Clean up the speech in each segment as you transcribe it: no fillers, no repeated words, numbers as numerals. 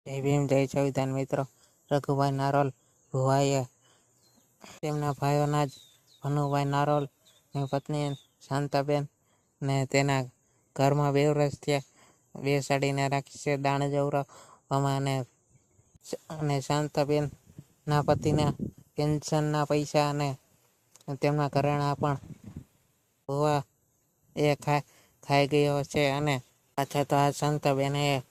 જય ભીમ, જય સંવિધાન મિત્રો. રઘુભાઈ નારોલ ભુવાએ તેમના ભાઈઓના જ ભનુભાઈ નારોલ ની પત્ની શાંતાબેન ને તેના ઘરમાં 2 વર્ષ થયા બેસાડીને રાખી છે દાણ જવરાવવામાં અને શાંતાબેન ના પતિના પેન્શનના પૈસા અને તેમના ઘરેણા પણ ભુવા એ ખાઈ ગયો છે. અને પાછા તો આ શાંતાબેન એ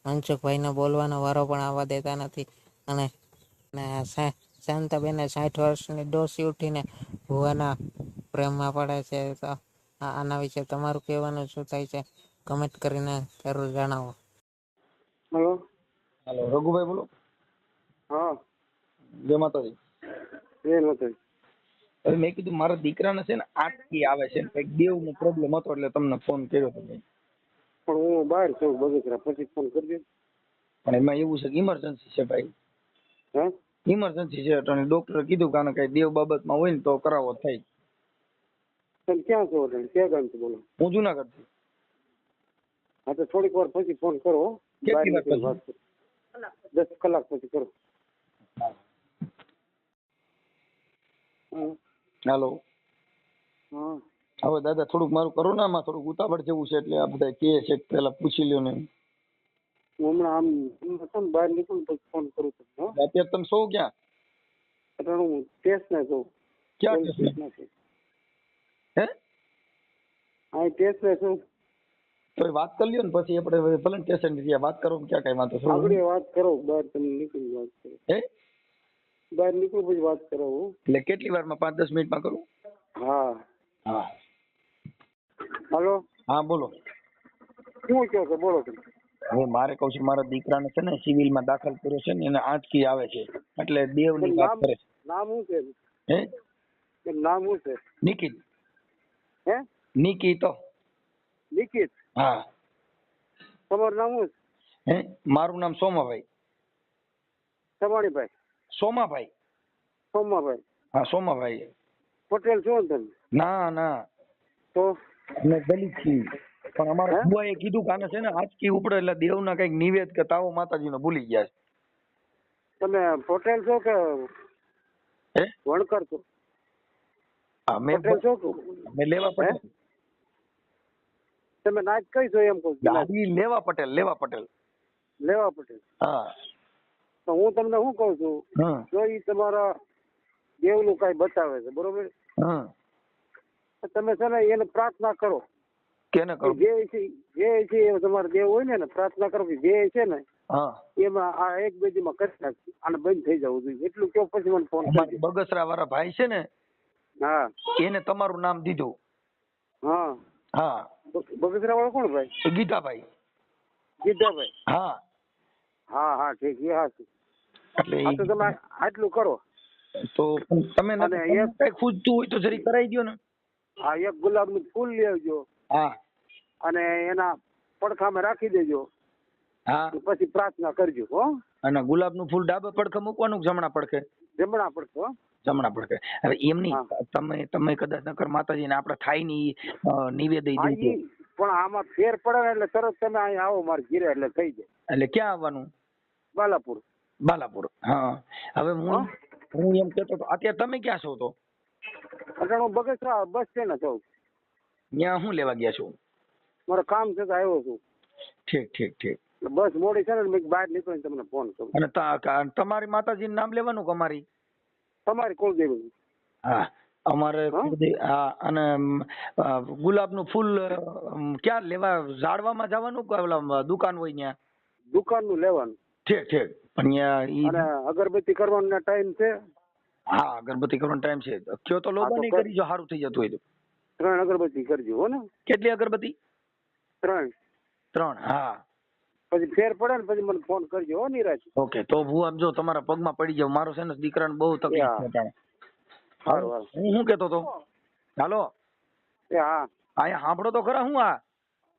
મનસુખભાઈને બોલવાનો વારો પણ આવવા દેતા નથી. અને શાંતાબેને 60 વર્ષની ડોસી ઉઠીને ભુવાના પ્રેમમાં પડે છે. તો આના વિશે તમારું કહેવાનું શું થાય છે? કમેન્ટ કરીને જરૂર જણાવો. હેલો હાલો, રઘુભાઈ બોલો. હા, જય માતાજી. એ નથી. હવે મેં કીધું મારા દીકરાને છે ને આંખથી આવે છે, કંઈક દેવનો પ્રોબ્લેમ હતો એટલે તમને ફોન કર્યો હતો મેં. પણ હું બહાર છું બગીચરા, પછી ફોન કરજો. પણ એમાં એવું છે કે ઇમરજન્સી છે ભાઈ, હે ઇમરજન્સી છે. અને ડોક્ટરે કીધું કે આને કઈ દેવ બાબતમાં હોય ને તો કરાવો થાય. તમે ક્યાં છો એટલે ક્યાં ગામથી બોલો? હું જુનાગઢ થી. હા તો થોડીક વાર પછી ફોન કરો હો. બહાર કેટલી વાર નીકળી પછી? વાત કરો. 10 કલાક પછી કરો. હાલો. હા હવે દાદા થોડુંક મારું કરો ને, આમાં થોડુંક ઉતાવળ જેવું છે એટલે આ બધા કહે છે કે પેલા પૂછી લ્યો ને. હું હમણાં આમ બહાર નીકળું પછી ફોન કરું તમને. હો અત્યારે તમે સૌ ક્યાં? એટલે હું ટેસ્ટ ના છું. ક્યાં પોલીસ છે? સ્ટેશનમાં છું. હે હા ટેસ્ટ ના છું. તો વાત કરી લ્યો ને પછી આપણે ભલે સ્ટેશન વાત કરો ક્યાં કઈ વાંધો છે? આગળ વાત કરો, બહાર તમે નીકળી વાત કરો. હે બહાર નીકળું પછી વાત કરો. એટલે કેટલી વારમાં? 5-10 મિનિટમાં કરું? હા હા હાલો, હા બોલો. શું કહો છો? બોલો તમે. હવે મારે કહું છું મારા દીકરાને છે ને સિવિલમાં દાખલ કર્યો છે ને, એને આંચકી આવે છે એટલે દેવની વાત નામ કરે છે. નામ શું છે? હે એનું નામ શું છે? નિકિત. હે નિકિત. નિકિત. હા. તમારું નામ શું છે? હે મારું નામ સોમાભાઈ. સમાણીભાઈ? સોમાભાઈ. સોમાભાઈ. હા સોમાભાઈ. પટેલ છો ને તમે? ના ના, તો અમે દલિત છીએ. પણ અમારા હે બુઆએ કીધું કે આને છે ને આંચકી ઉપડે એટલે દેવના કઈક નિવેદ કે તાવો માતાજીનો ભૂલી ગયા છે. તમે પટેલ છો કે હે વણકર છો? અમે પટેલ છો કે લેવા હે? પટેલ. તમે નાચ કઈ છો એમ કહું છું? દાદી લેવા પટેલ. લેવા પટેલ. લેવા પટેલ. હા તો હું તમને શું કહું છું, હા જો એ તમારા દેવનું કઈ બતાવે છે બરોબર, હા. તો તમે છે ને એને પ્રાર્થના કરો. કેને કરું? જે છે એ તમારા દેવ હોય ને એને પ્રાર્થના કરો કે જે છે ને હા એમાં આ એક બેજીમાં કરી નાખી આને બંધ થઈ જવું જોઈએ એટલું કહો પછી મને ફોન અમારા કરજો. બગસરા વાળા ભાઈ છે ને હા એને તમારું નામ દીધું. હા હા બગસરા વાળો કોણ ભાઈ? ગીતાભાઈ. ગીધાભાઈ? હા હા હા ઠીક એ હા છે. એટલે હા તો તમે આટલું કરો. તો તમે અને એક કઈ ખૂજતું હોય તો જરી કરાવી દો ને. હા એક ગુલાબનું ફૂલ લઈ આવજો હા અને એના પડખામાં રાખી દેજો. હા. પછી પ્રાર્થના કરજો હો. અને ગુલાબનું ફૂલ ડાબા પડખે મૂકવાનું કે જમણા પડખે? જમણા પડખે હો. જમણા પડખે. હવે એમ નહીં, હા તમે કદાચ નકર માતાજીને આપણે થાય ની નિવેદ હા દીધું ઈ પણ આમાં ફેર પડે ને એટલે તરત તમે અહીંયા આવો મારે ઘીરે એટલે થઈ જાય. એટલે ક્યાં આવવાનું? બાલાપુર. બાલાપુર. હા. હવે હા હું એમ કહેતો હતો અત્યારે તમે ક્યાં છો? તો એટલે હું બગસરા બસ સ્ટેન્ડ છું. ત્યાં હું લેવા ગયા છો? મારે કામ છે તો આવ્યો છું. ઠીક ઠીક ઠીક. એટલે બસ મોડી છે ને મેં બહાર નીકળીને તમને ફોન કરું. અને તમારી માતાજીનું નામ લેવાનું કે અમારી? તમારી કુળદેવી. હા અમારે હા. અને ગુલાબનું ફૂલ ક્યાં લેવા? ઝાડવામાં જવાનું કે ઓલા દુકાન હોય ત્યાં? દુકાનનું લેવાનું. ઠીક ઠીક. પણ ત્યાં અને અગરબત્તી કરવાનો ટાઈમ છે? હા અગરબત્તી કરવાનો ટાઈમ છે. કયો તો લોબા નહીં કરી જો સારું થઈ જતું હોય તો. 3 અગરબત્તી કરજો હો ને. કેટલી અગરબત્તી? 3. 3. હા પછી ફેર પડે ને પછી મને ફોન કરજો હો નિરાજ. ઓકે. તો હું આમ જો તમારા પગમાં પડી જાવ. મારો છે ને દીકરાને બહુ તકલીફ છે અત્યારે. સારું સારું. હું શું કેતો તો? હાલો એ હા અહીંયા સાંભળો તો ખરા. હું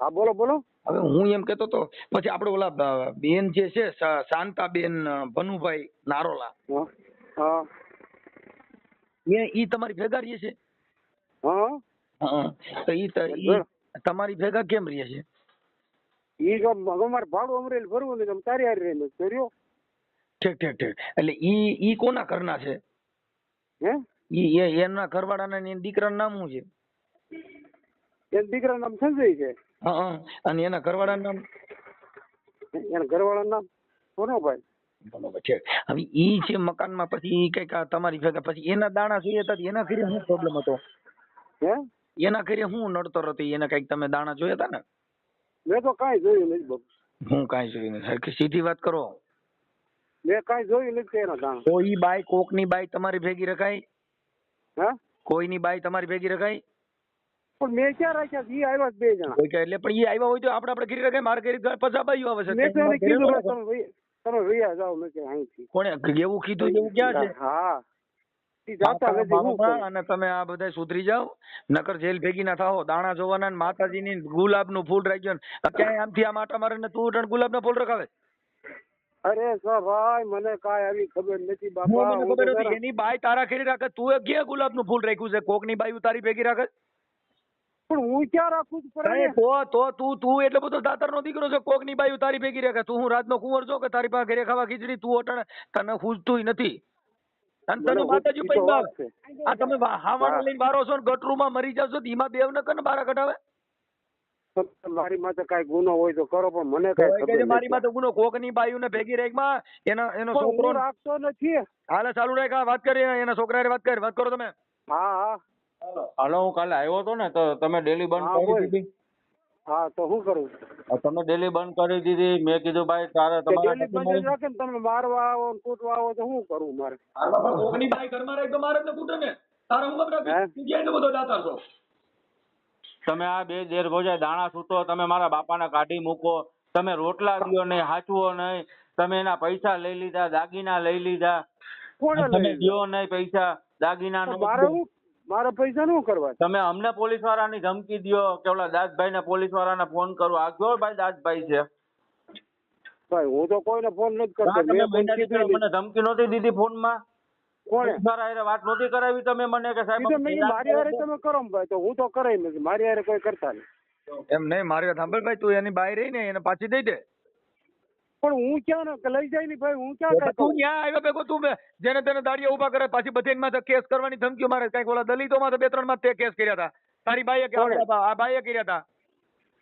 હા બોલો બોલો. હવે હું એમ કેતો તો પછી આપણે ઓલા બેન જે છે શાંતાબેન ભનુભાઈ નારોલા, હા ઈ તમારી ભેગા રહીએ છે? હા હા. તો ઈ તમારી ભેગા કેમ રહીએ છે? ઈ અમારે ભાડું અમરેલી ભરવું ને તમે તારી હારે રહીને કર્યો ઠીક ઠીક ઠીક. એટલે ઈ કોના ઘરના છે? હે એના ઘરવાળાના ને એના દીકરાનું નામ શું છે? એના દીકરાનું નામ સંજય છે. હા અને એના ઘરવાળાનું નામ? એના ઘરવાળાનું નામ સોનાભાઈ. બરોબર છે. હવે ઈ છે મકાનમાં, પછી ઈ કઈક આ તમારી ભેગા પછી એના દાણા જોઈએ હતા, એના ઘરે શું પ્રોબ્લેમ હતો? હે એના ઘરે શું નડતર હતી? એને કઈક તમે દાણા જોયા હતા ને? મેં તો કાંઈ જોયું નથી બાપુ. હું કાંઈ જોયું નથી. હરખી સીધી વાત કરો. મેં કાંઈ જોયું નથી એના દાણા. તો ઈ બાઈ કોકની બાઈ તમારી ભેગી રખાય? હે કોઈની બાઈ તમારી ભેગી રખાય? પણ મેં ક્યાં રાખ્યા ઈ આવ્યા જ 2 જણા. કોઈ કે એટલે પણ ઈ આવ્યા હોય તો આપણે ઘરે રખાય. મારે ઘરે પછા બાઈઓ આવે છે. મેં તો એને કીધું ભાઈ તમે વૈયા જાઓ મેં કે અહીંથી. કોણે એવું કીધું? એવું ક્યાં છે? હા ઈ જાતા નથી હું કરું? અને તમે આ બધા સુધરી જાઓ, નકર જેલ ભેગી ના થાઓ. દાણા જોવાના ને માતાજીની ગુલાબનું ફૂલ રાખ્યો ને ક્યાંય આમથી આમ આટા મારે ને તું ઉઠણ ગુલાબના ફૂલ રખાવે. અરે સર ભાઈ મને કાંઈ આવી ખબર નથી બાપા. મને ખબર નથી. એની બાઈ તારા ઘરે રાખે, તું ક્યાં ગુલાબનું ફૂલ રાખ્યું છે? કોકની બાઈ તારી ભેગી રાખે? પણ હું ક્યાં રાખું છું પર અરે તો તું એટલો બધો દાતરનો દીકરો છે, કોકની બાઈ તારી ભેગી રાખે? તું હું રાતનો કુંવર છો કે તારી પાસે ઘરે ખાવા ખીચડી? તું અટણ તને ખૂજતું નથી. અને તને માતાજી પૈસા આ તમે હાવાણા લઈને બારો છો ને ગટરૂમાં મરી જાવ છો, એમાં દેવ ન કને બારા કઢાવે? મારી માથે કાંઈ ગુનો હોય તો કરો, પણ મને કાંઈ ખબર નથી. મારી માથે ગુનો કોકની બાઈઓને ભેગી રાખમાં એનો પણ છોકરો હું રાખતો નથી. હાલે ચાલુ રાખ. વાત કરી એના છોકરા વાત કરો તમે. હા હા હાલો હું કાલે આવ્યો હતો ને તો તમે ડેલી બંધ હા, કરી બોલ. દીધી. હા તો શું કરું? તમે ડેલી બંધ કરી દીધી. મેં કીધું ભાઈ તારે કે તમારા ડેલી બંધ જ રાખે ને તમે મારવા આવો ને કૂટવા આવો તો શું કરવું મારે? કોકની બાઈ ઘરમાં રાખ તો મારે જ ને કૂટે ને. તારે હું હે? તું ક્યાં એટલો બધો દાતાર છો? તમે આ 2 દેર ભોજાય દાણા છૂટો, તમે મારા બાપાને કાઢી મૂકો, તમે રોટલા દ્યો નહીં, હાચવો નહીં, તમે એના પૈસા લઈ લીધા, દાગીના લઈ લીધા, કોણે તમે લઈ દ્યો નહીં પૈસા, દાગીના તો નો મારે શું મારા પૈસા શું કરવા? તમે અમને પોલીસ વાળાની ધમકી દ્યો કે ઓલા દાસભાઈ ને પોલીસ વાળાને ફોન કરું. આ કયો ભાઈ દાસભાઈ છે? ભાઈ હું તો કોઈને ફોન નથી કરતો. તમે મેં કોઈ મહિના કીધું દીકરા મને ધમકી નહોતી દીધી ફોનમાં? કોણે મારા હારે વાત નહોતી કરાવી તમે મને કે સાહેબ કીધું? મેં કીધું મારી હારે તમે કરો ને ભાઈ, તો હું તો કરાય નથી. મારી હારે કોઈ કરતા નહીં. એમ નહીં, મારી વાત સાંભળ ભાઈ. તું એની બાઈ રહી ને એને પાછી દઈ દે. પણ હું ક્યાં ને લઈ જાય ને ભાઈ, હું ક્યાં કાંઈ તું કરું? ત્યાં આવ્યો ભેગો તું જેને તેને દાડિયા ઉભા કરે, પાછી બધી માં કેસ કરવાની ધમકીઓ મારે. કઈક ઓલા દલિતો માં 2-3 માં તે કેસ કર્યા હતા. તારી બાઈએ કર્યા હતા, આ બાઈએ કર્યા હતા.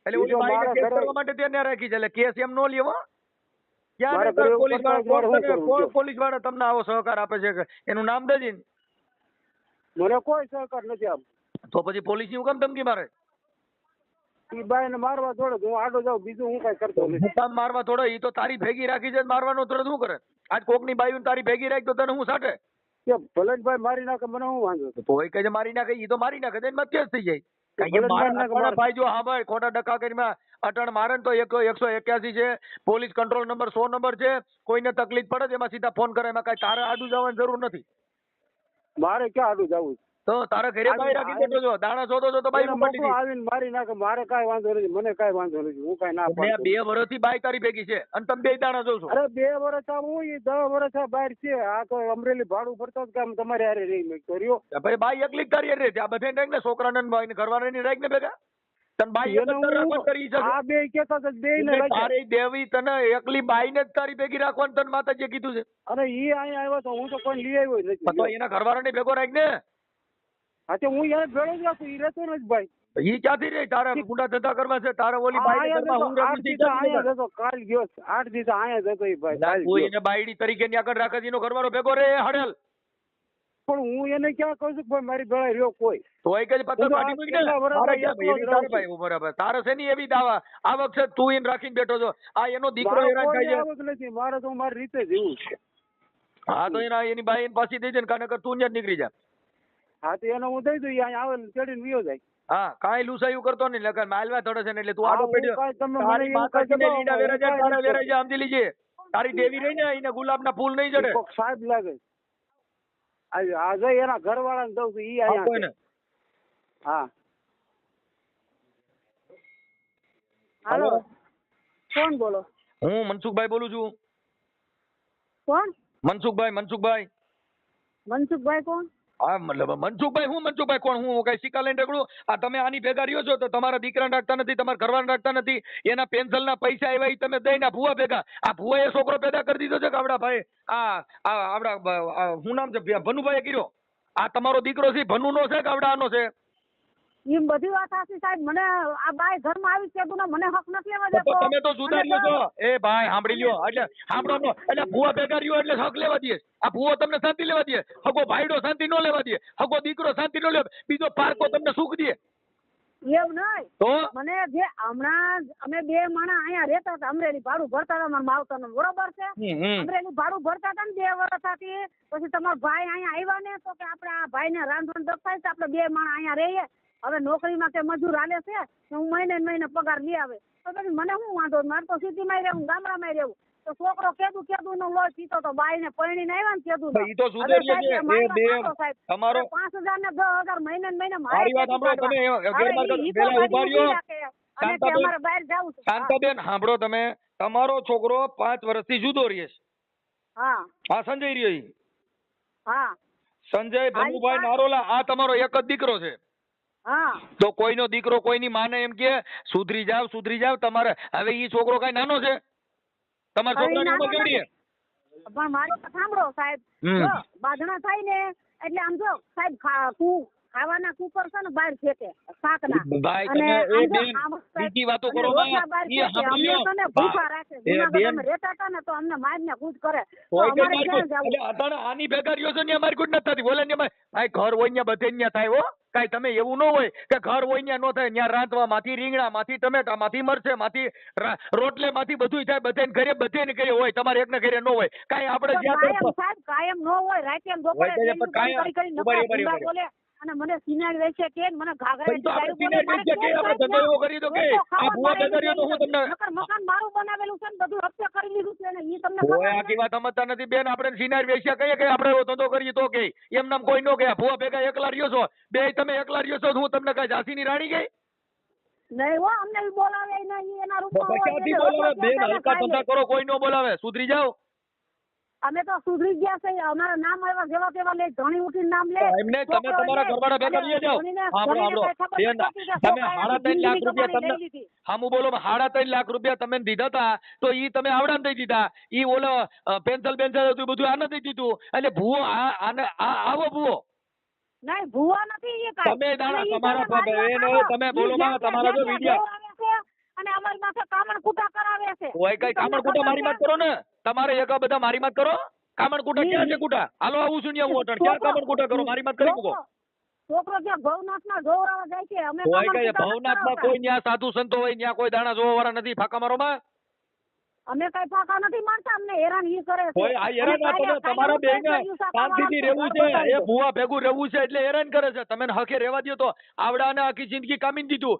એટલે ઈ ઓલી તો બાઈને મારા કેસ ઘરે- કરવા માટે તેને રાખી છે. એટલે કેસ એમ નો લેવો. મારા ક્યાં ઘરે પોલીસ ઉપર મારે શું કરવું વાળા કયો? પોલીસ વાળા તમને આવો સહકાર આપે છે કે એનું નામ દેજે ને. મને કોઈ સહકાર નથી આપ. તો પછી પોલીસ ની હું કામ ધમકી મારે? ઈ બાઈ ને મારવા થોડો હું આડો જાઉં, બીજું હું કઈ કરતો નથી. હું કામ મારવા થોડો? ઈ તો તારી ભેગી રાખી છે, મારવાનો થોડો શું કરે? આજ કોકની બાઈ તારી ભેગી રાખી તો તને હું સાટે? કે ભલે ભાઈ મારી નાખે મને શું વાંધો છે? તો એ કહે છે મારી નાખે, ઈ તો મારી નાખે તો કેસ થઈ જાય. ભલે જ મારી નાખે, મારે- ભાઈ જો હા ભાઈ ખોટા ડખા કરીને અટણ મારે ને તો 181 છે, પોલીસ કંટ્રોલ નંબર 100 નંબર છે. કોઈને તકલીફ પડે છે એમાં સીધા ફોન કરે, એમાં કઈ તારે આડું જવાની જરૂર નથી. મારે ક્યાં આડું જવું? તો તારે ઘરે બાઈ રાખી બેઠો છો, દાણા શોધો છો તો બાઈ એને મોકલી મોકલો દીધી. આવીને મારી નાખે, મારે કાંઈ વાંધો નથી. મને કાંઈ વાંધો નથી, હું કાંઈ ના મેં પાડતો. 2 વર્ષથી બાઈ તારી ભેગી છે અને તમે 2 દાણા જોશો. અરે 2 વર્ષ આ હું 10 વર્ષ આ બહાર છે. આ તો અમરેલી ભાડું ભરતો જ કામ તમારે હારે રહી મેં કર્યો. ભાઈ બાઈ એકલી જ તારી રે ત્યાં બધે રાખ ને, છોકરાને ને બાઈને ઘરવાળાને રાખ ને ભેગા. તને બાઈ એક જ એને તારે હું- રાખવાની કરી છે. આ બે કહેતા હતા બે ને રાખ્યા. તારી દેવી તને એકલી બાઈને જ તારી ભેગી રાખવાનું તને માતાજીએ કીધું છે. અને ઈ અહીંયા આવ્યો તો હું તો કોઈ લઈ આવ્યો જ પણ તો નથી. એના ઘરવાળાને ભેગો રાખ ને. હા તો હું એને ભેળો જ રાખું. ઈ રહેતો નથી ભાઈ. ઈ ક્યાંથી રે? તારે ગુંડા ધંધા કરવા છે, તારે ઓલી બાઈ અહીંયા ઘરમાં હું જતો, રાખી 8 દી દિવસ અહીંયા ક્યાંથી જતો, કાલ ગયો 8 દિવસ અહીંયા જતો ઈ ભાઈ કાલ કોઈ ગયો. એને બાયડી તરીકે ની આગળ રાખે છે, એનો ઘરવાળો ભેગો રે હડેલ. પણ હું એને ક્યાં કહું છું કે ભાઈ મારી ભેળા રહ્યો કોઈ? તો એ કે પત્તર હું તો કાઢી મૂકી દે ને. કેટલા વર્ષ તારે ક્યાં એકલો જ એવી રહું તારે ભાઈ ઉભો રહે ભાઈ. તારે છે ની એવી દાવા આ વખતે તું એને રાખીને બેઠો છો. આ એનો દીકરો મારો હેરાન કોઈ થાય છે. આવક નથી. મારે તો મારી રીતે જીવું છે. હા તો એની બાઈ એને પાછી દઈ દે ને, કાને કર તું જ નીકળી જા. હા તો એને હું દઈ દઉં. ઈ અહીંયા આવે ને ચડીને વિયો જાય. હા કાંઈ લુસાયું કરતો નહીં, લગન માલવા થોડે છે ને એટલે તું હા, આડો હું પેડ્યો. કાંઈ તમે મને તારી એવું માતાજીને કાંઈ લીડા વેરા જાય, કાંઈ તારા નથી. વેરા જાય, સમજી લીજે. તારી દેવી રહી ને એને ગુલાબના ફૂલ નહીં ચડે. કોક સાહેબ લાગે. આ જઈ એના ઘરવાળાને દઉં છું. ઈ આપો અહીંયા એને. છે. હા હાલો કોણ બોલો? હું મનસુખભાઈ બોલું છું. કોણ? મનસુખભાઈ. મનસુખભાઈ કોણ? હા મતલબ મનસુખભાઈ કોણ હું કઈ સિક્કા લઈને ઢગલું? આ તમે આની ભેગા રહ્યો છો તો તમારા દીકરાને રાખતા નથી, તમારા ઘરવાળાને રાખતા નથી, એના પેન્શનના પૈસા આવ્યા ઈ તમે દઈને આ ભૂવા ભેગા, આ ભૂવાએ છોકરો પેદા કરી દીધો છે કે આપડા ભાઈ શું નામ છે ભનુભાઈએ કર્યો? આ તમારો દીકરો છે ભનુનો છે કે આવડા આનો છે? એમ બધી વાત સાચી સાહેબ, મને આ બાય ઘરમાં આવી છે ને મને હક નથી લેવા તો દેતો. તમે તો જુદા રહ્યો છો. એ ભાઈ સાંભળી લ્યો, એટલે સાંભળો એટલે ભૂવા ભેગા રહ્યો એટલે હક લેવા દે. આ ભૂવો તમને શાંતિ લેવા દે? હગો ભાઈડો શાંતિ ન લેવા દે? હગો દીકરો શાંતિ ન લેવા? બીજો પારકો તમને સુખ દે? એમ નહીં, તો મને જે હમણાં અમે બે માણસ અહીંયા રહેતા હતા, અમરેલી ભાડું ભરતા હતા મારા માવતરનું, બરોબર છે? અમરેલી ભાડું ભરતા હતા ને 2 વર્ષથી. પછી તમારા ભાઈ અહીંયા આવ્યા ને તો કે આપણે આ ભાઈને રાંધણ દખાય છે, આપણે 2 માણસ અહીંયા રહીએ. હવે નોકરીમાં કે મજૂર હાલે છે, હું મહિને પગાર લઈ આવે તો પછી મને શું વાંધો? મારે તો સિટીમાં રહેવું, ગામડામાં રહેવું. તો છોકરો કેદું નો લોહી પીતો તો બાઈને પરણીને આવ્યા ને કેદું ઈ તો સુધરી છે. એ બે તમારો 5,000 ને 10,000 મહિને મારી વાત સાંભળો તમે પેલા ઉભા રહ્યો. શાંતાબેન સાંભળો તમે, તમારો છોકરો 5 વર્ષથી જુદો રહે છે. હા સંજય રહ્યો ઈ. હા સંજય ભનુભાઈ નારોલા, આ તમારો એક જ દીકરો છે. હા તો કોઈનો દીકરો કોઈની માને એમ કે સુધરી જાવ તમારે. હવે ઈ છોકરો કઈ નાનો છે? તમારા છોકરાની ઉંમર કેવડી છે? પણ મારી વાત સાંભળો સાહેબ, જો બાંધણા થાય ને એટલે આમ જો સાહેબ ખાવાના કુકર છે ને બહાર ફેંકે શાકના. ભાઈ તમે એ બેન બીજી વાતો કરો માં ઈ સાંભળી લો. ભૂખા રાખે. જૂનાગઢ રહેતા હતા ને તો અમને મારીને કૂદ કરે. તો અમારે ક્યાં જવું? એટલે અતાણે આની ભેગા રહ્યો છો ને મારી કૂદ નથી થતી. બોલે ને ભાઈ ઘર હોય ને બધે ન્યા થાય હો. કાઈ તમે એવું ન હોય કે ઘર હોય ન્યા નો થાય. ન્યા રાંધવા માંથી, રીંગણા માંથી, ટમેટા માંથી, મરચે માંથી, રોટલે માંથી બધું થાય. બધે ને ઘરે હોય, તમારે એકને ઘરે ન હોય. કાઈ આપણે જ્યાં કાયમ ન હોય, રાતે બપોરે બોલે અને મને સિનારી વેચે કે મને મકાન મારું બનાવેલું છે ને બધું હપ્તે કરી લીધું છે ને ઈ તમને આખી વાત સમજતા નથી બેન. આપણે સિનારી વેચ્યા કહીએ કે આપણે એવો ધંધો કરીએ તો કે એમ નામ કોઈ નો ગયા. ભૂવા ભેગા એકલા રહ્યો છો, બે તમે એકલા રહ્યો છો. હું તમને કઈ ઝાંસીની રાણી ગઈ? નહીં હો, અમને બોલાવે નહીં. એના રૂપમાં બેન હલકા ધંધા કરો, કોઈ નો બોલાવે. સુધરી જાઓ. અમે તો સુધરી ગયા છે. અમારા નામ આવ્યા જેવા તેવા લે, ધણી ઉઠીને નામ લે. એમને તમે તમારા ઘરવાળા ભેગા લઈ જાઓ. બેન તમે 3.5 લાખ રૂપિયા તમને હામું બોલો 3.5 લાખ રૂપિયા તમે દીધા હતા તો ઈ તમે આવડાને દઈ દીધા. ઈ ઓલો પેન્સલ હતું બધું આને દઈ દીધું. એટલે ભૂવો આવો ભૂવો નહીં, ભૂવા નથી. તમે દાણા તમારા તમે બોલો માં તમારા જો વિડિયો અને અમારી માથે કામણ કુટા કરાવે છે. ઓય કઈ કામણ કુટા મારી વાત કરો ને. તમારે એક બધા મારી વાત કરો. કામણ કુટા ક્યાં છે કુટા? હાલો આવું છું ને હું અટણ ક્યાં કામણ કુટા કરો? મારી વાત કરી મૂકો. છોકરો જ્યાં ભવનાથમાં જોવરાવા જાય છે. અમે ઓય કઈ ભવનાથમાં કોઈ ન્યા સાધુ સંતો હોય ન્યા કોઈ દાણા જોવા વાળા નથી. ફાકા મારો માં અમે કઈ ફાકા નથી મારતા. અમને હેરાન ઈ કરે છે. ઓય આ હેરાન તમે તમારા બેને શાંતિથી રહેવું છે. એ ભૂવા ભેગું રહેવું છે એટલે હેરાન કરે છે. તમે હકે રહેવા દો તો આવડાને આખી જિંદગી કામીન દીધું.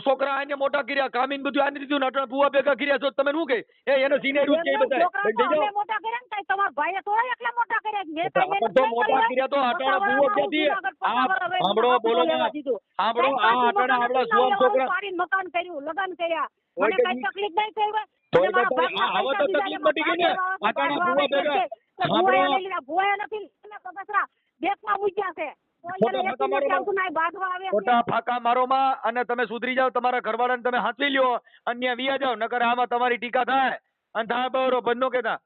છોકરા આને મોટા કર્યા, કામીન બધું આને દીધું. નટણ ભૂવા ભેગા કર્યા છો તમે શું કે એનો સિનેરી કે બધા મોટા કર્યા ને તમારા ભાઈએ થોડા એકલા મોટા કર્યા. મેં તો મોટા કર્યા તો અટણ ભૂવો ક્યાંથી? આ સાંભળો બોલો સાંભળો આ અટણ આવડા સોમ છોકરા મકાન કર્યું, લગન કર્યા. મને કઈ તકલીફ નહીં થઈ હોય. હવે તો તકલીફ મટી ગઈ ને. અટાણા ભૂવા ભેગા ભૂવા નથી બેકમાં મૂક્યા છે. ખોટા ફાકા મારો માં અને તમે સુધરી જાવ. તમારા ઘરવાળાને તમે હાથવી લ્યો, અન્ય વિયા જાવ. નકર આમાં તમારી ટીકા થાય અને થાય બરો બંધો કેતા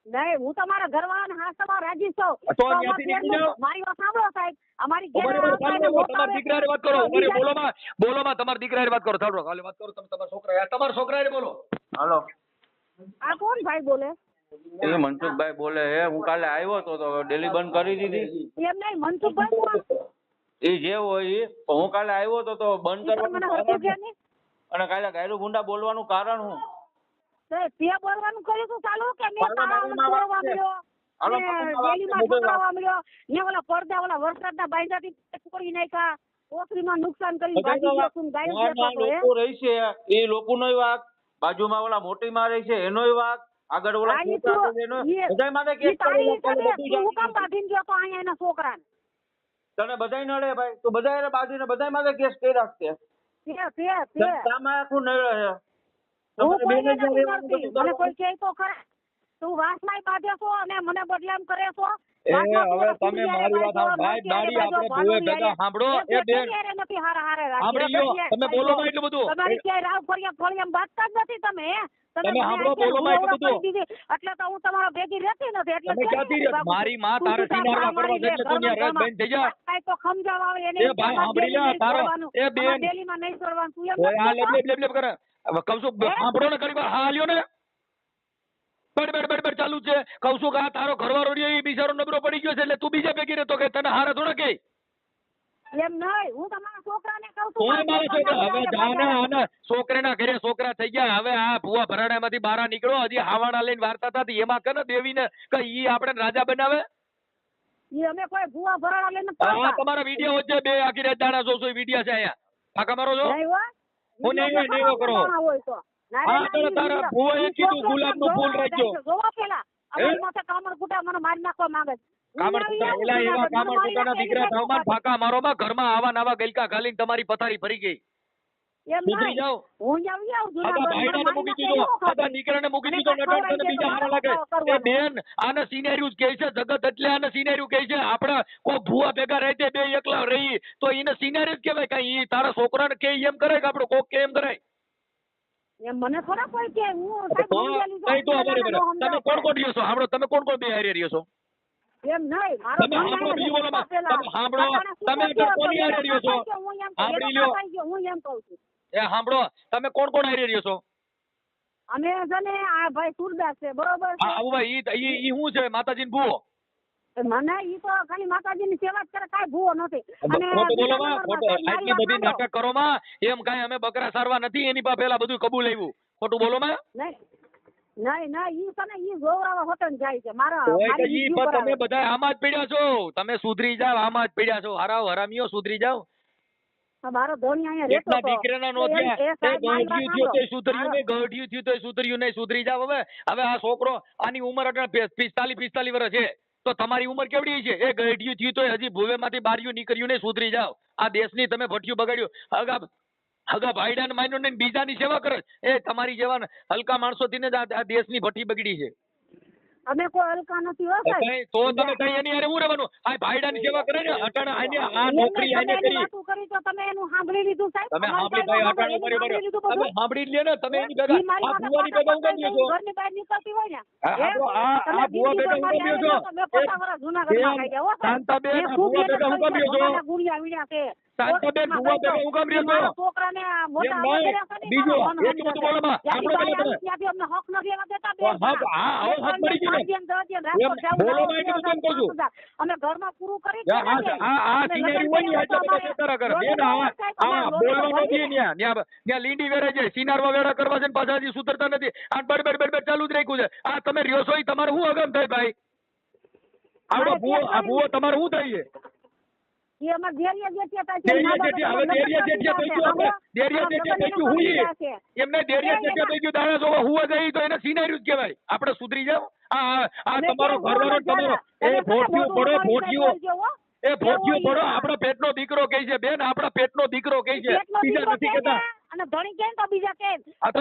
નહીં. હું તમારા ઘરવાળાને હાથમાં રાજી છું. તો ત્યાંથી નીકળી જાવ. મારી વાત સાંભળો સાહેબ. અમારી તમારા દીકરાની વાત કરો. બોલોમાં તમારા દીકરાની વાત કરો. થાળો કાલે વાત કરો. તમે તમારા છોકરાને બોલો. હાલો આ કોણ ભાઈ બોલે? એ મનસુખભાઈ બોલે હે. હું કાલે આવ્યો તો ડેલી બંધ કરી દીધી. એમ નહીં મનસુખભાઈ એ જે હોય હું કાલે આવ્યો તો બંધ કરવાનું અને કાલે ગાયરું ગુંડા બોલવાનું કારણ હું તે બોલવાનું કર્યું તું ચાલુ કે મેં બોલવા મળ્યો ડેલીમાં ઠોકરાવા મળ્યો ને ઓલા પડદા ઓલા વરસાદના બાંધાથી તોડી નાખ્યા. ઓસરીમાં નુકસાન કરી લોકો રહી છે એ લોકોનો વાક, બાજુમાં ઓલા મોટી માં રહી છે એનો વાક, આગળ ઓલા છોકરા તને બધા નડે ભાઈ તો બધા બાજુ બધા માથે કેસ કરી રાખશે. આખું નડે મને કોઈ કહે તો ખરા તું વાસમાં બાંધે છો અને મને બદલામ કરે છો પાછો હવે તું તમે મારી વાત સાંભળો. ભાઈ મારી આપણે ભૂવે ભેગા સાંભળો. એ બેન નથી હારા હારે રાખી. સાંભળી લ્યો. તમે બોલો માં એટલું બધું. તમારી ક્યાંય રાવ ફળિયા ફળિયામાં બાંધતા જ નથી તમે. તમે મને સાંભળો, આખી બોલો માં એટલું ભૂવડો બધું. કરી દીધી. એટલે તો હું તમારા ભેગી રહેતી નથી. એટલે તમે ક્યાંથી રહે? મારી માં તું તારે સીધા સિનારવા ભાવ કરવા મારી છે એટલે તું ઘરમાં ત્યાં રસ બેન થઈ જા. કાંઈ તો સમજાવ આવે એને. એ ભાઈ સાંભળી લે તારો. એ બેન ડેલીમાં નહીં છોડવાનું. તું એમ ઓય આ નથી લેબ લેબ લેબ કરે. હવે કહું છું સાંભળો ને કરી હા લ્યો ને. બડ ચાલુ છે. કહું છું કે આ તારો ઘરવાળો રહ્યો એ બિચારો નબળો પડી ગયો છે એટલે તું બીજા ભેગી રહેતો કે તને હારા થોડા કે એમ નહીં. હું તમારા છોકરાને કહું છું. કોણ મારે છોકરા હવે જાને આને છોકરાના ઘરે છોકરા થઈ ગયા. હવે આ ભુવા ભરાડામાંથી બહાર નીકળો. હજી હાવાણા લઈને વાર્તા થતી એમાં કે ને દેવીને કે ઈ આપણે રાજા બનાવે. ઈ અમે કોઈ ભૂવા ભરાડા લઈને આ તમારા વિડીયો છે બે આખી રાત દાણા જોશો વિડીયો છે અહીંયા ફાકા મારો છો નહીં હો. હું નહીં કરો. હોય તો હા તો તારા ભુવાએ કીધું ગુલાબનું ફૂલ રાખજો. જોવો પેલા અમારી માથે કામર કુટા મને મારી નાખવા માંગે છે. કામર કુટા એલા એવા કામર કુટાના દીકરા થવામાં ફાકા મારોમાં ઘરમાં આવા નવા ગલકા ખાલીને તમારી પથારી ભરી ગઈ. એમ સુધરી નહીં. જાઓ. હું આવી આવું આધા ભાઈડાને મૂકી દીધો. આધા દીકરાને મૂકી દીધો. નટાડશો ને બીજા હારા લાગે. એ બેન આને સિનેરિયું જ કહે છે જગત એટલે આને સિનેરિયું કહે છે. આપણે કોઈ ભુવા ભેગા રહેતે બે એકલા રહી તો એને સિનેરિયું જ કહેવાય. કઈ ઈ તારા છોકરાને કે એમ કરે કે આપણે કોક કે એમ કરાય. એમ મને થોડા કોઈ કે હું તો કઈ તો અમારે બરાબર. તમે કોણ કોણ રહ્યો છો? સાંભળો તમે કોણ કોણ બે હારે રહ્યો છો? એમ નહીં. મારો તમે સાંભળો બીજું બોલો માં. તમે સાંભળો તમે અત્યારે કોની હારે રહ્યો છો? સાંભળી લ્યો. હું એમ કહું છું એ સાંભળો તમે કોણ કોણ હારે રહ્યો છો? અમે છે ને આ ભાઈ સુરદાસ છે બરોબર છે. હા આવું ભાઈ ઈ શું છે માતાજીને ભૂવો? મને ઈ તો ખાલી માતાજીની સેવા જ કરે કાંઈ ભૂવો નથી. અને ખોટું બોલો માં. ખોટું આટલી બધી નાટક કરો માં. એમ કાંઈ અમે બકરા સારવા નથી એની પાસે પેલા બધું કબૂલ આવ્યું. ખોટું બોલો માં. નહીં ઈ છે ને ઈ ગોવરાવા હોટલ જાય છે મારા હોય તો મારી ઈ જીવ પણ તમે કરાવે. બધા આમાં જ પડ્યા છો. તમે સુધરી જાવ આમાં જ પડ્યા છો. હરાવ હરામીઓ સુધરી જાવ. મારો ધોની અહીંયા રહેતો એકના હતો. દીકરાના નો એ થયા. એ સાહેબ મારી વાત ગઢિયું થયું તોય સાંભળો. સુધર્યું નહીં. ગઢિયું થયું તોય સુધર્યું નહીં. સુધરી જાવ હવે. હવે આ છોકરો આની ઉંમર એટલે 45 વર્ષ છે. તો તમારી ઉંમર કેવડી છે? એ ગઢિયું થયું તોય હજી ભૂવેમાંથી બારીયું નીકળ્યું નહીં. સુધરી જાવ. આ દેશની તમે ભઠ્યું બગાડ્યું. હગા ભાઈડાને માન્યો ને બીજાની સેવા કરે. એ તમારી જેવા હલકા માણસોથી ને જ આ દેશની ભઠ્ઠી બગડી છે. અમે કોઈ હલકા નથી હો સાહેબ. કઈ તો તમે કઈ એની હારે હું રહેવાનું? આ ભાઈડાની સેવા કરે ને અટાણે આને આ નોકરી આને તમે એની કરી. વાતો કરી તો તમે એનું સાંભળી લીધું સાહેબ. તમે અમારી સાંભળી ભાઈ સાહેબ અટાણે એનું બરાબર. સાંભળી લીધું તમે બધું. સાંભળી લ્યો ને તમે એની ભેગા ઈ મારી આ માથે ભુવાની પાટા ભેગા હું કેમ પાટા છો? ઘરની બહાર નીકળતી હોય ને. આ ભુવા ભેગા હું કેમ છો? તમે પોતા વરા જૂનાગઢમાં ખાઈ ગયા હો સાહેબ. શાંતાબેન એ આ ખૂબ ભુવા ભેગા હું કેમ રહ્યો છો? ભગવાનના ગુણિયા વીણ્યા છે. શાંતાબેન ભુવા ભેગા હું કેમ રહ્યો છો? મારા છોકરાને આ મોટા એમ નહીં. કર્યા છે ને, બીજું મારા એટલું બધું બોલો માં. સાંભળો પેલા તમે. ત્યાંથી અમને હક નથી એવા દેતા તો બેન. હક હા હવે હક મળી ગયું ને. બોલો માં એટલું કેમ કહું છું? અમે ઘરમાં પૂરું કરી આ સિનેરી હોય ને એટલે બધા જતા કરે. બેન આ બોલવા નથી ન્યા લીંડી વેરે છે. સિનારવા વેરા કરવા છે ને પાછા હજી સુધરતા નથી. આ બડ ચાલુ જ રાખ્યું છે. આ તમે રહ્યો છો ઈ તમારે શું અગમ થાય ભાઈ? આવડો ભૂવો તમારે શું થાય છે? એ અમાર દેરિયા જેઠિયા થાય છે. દેરિયા જેઠિયા હવે દેરિયા જેઠિયા થઈ ગયું આપણે. દેરિયા જેઠિયા થઈ ગયું હું એમને દેરિયા જેઠિયા થઈ ગયું દાણા જોવા હુવા જાય તો એને સિનાર્યું જ કહેવાય. આપણે સુધરી જાવ. આ તમારો ઘરવાળો તમારો એ ભોટિયું પડો ભોટિયું. એ ભોટિયું પડો આપણા પેટનો દીકરો કહે છે બેન. આપણા પેટનો દીકરો કહે છે. બીજા નથી કહેતા. અને ધણી કેમ તો બીજા કેમ? આ તો